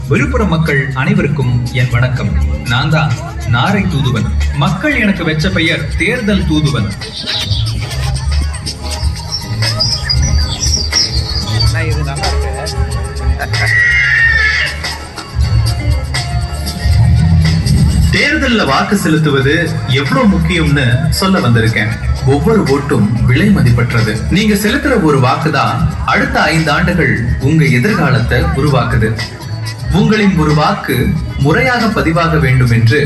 விழுப்புரம் மக்கள் அனைவருக்கும் என் வணக்கம். நான் தான் நாரை தூதுவன். மக்கள் எனக்கு வெச்ச பெயர் தேர்தல் தூதுவன். தேர்தல்ல வாக்கு செலுத்துவது எவ்வளவு முக்கியம்னு சொல்ல வந்திருக்கேன். ஒவ்வொரு ஓட்டும் விலை மதிப்பற்றது. நீங்க செலுத்துற ஒரு வாக்குதான் அடுத்த 5 ஆண்டுகள் உங்க எதிர்காலத்தை உருவாக்குது. உங்களின் ஒரு வாக்கு முறையாக பதிவாக வேண்டும் என்று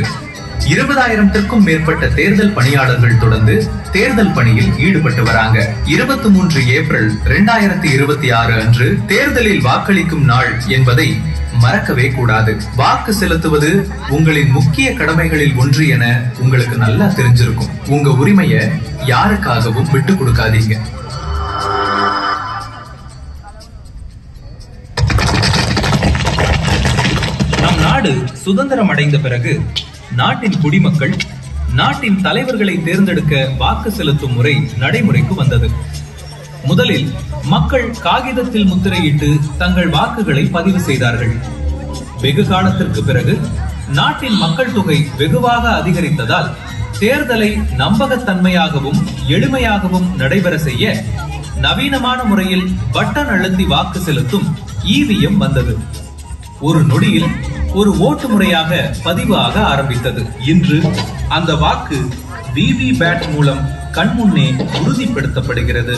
20,000த்திற்கும் மேற்பட்ட தேர்தல் பணியாளர்கள் தொடர்ந்து தேர்தல் பணியில் ஈடுபட்டு வராங்க. 23 ஏப்ரல் 2026 அன்று தேர்தலில் வாக்களிக்கும் நாள் என்பதை மறக்கவே கூடாது. வாக்கு செலுத்துவது உங்களின் முக்கிய கடமைகளில் ஒன்று என உங்களுக்கு நல்லா தெரிஞ்சிருக்கும். உங்க உரிமையை யாருக்காகவும் விட்டு கொடுக்காதீங்க. நம் நாடு சுதந்திரம் அடைந்த பிறகு நாட்டின் குடிமக்கள் நாட்டின் தலைவர்களை தேர்ந்தெடுக்க வாக்கு செலுத்தும் முறை நடைமுறைக்கு வந்தது. முதலில் மக்கள் காகிதத்தில் முத்திரையிட்டு தங்கள் வாக்குகளை பதிவு செய்தார்கள். வெகு காலத்திற்கு பிறகு நாட்டின் மக்கள் தொகை வெகுவாக அதிகரித்ததால் தேர்தலை நம்பகத்தன்மையாகவும் எளிமையாகவும் நடைபெற செய்ய நவீனமான முறையில் பட்டன் அழுத்தி வாக்கு செலுத்தும் இவிஎம் வந்தது. ஒரு நொடியில் ஒரு ஓட்டு முறையாக பதிவு ஆக ஆரம்பித்தது. இன்று அந்த வாக்கு விவி பேட் மூலம் கண்முன்னே உறுதிப்படுத்தப்படுகிறது.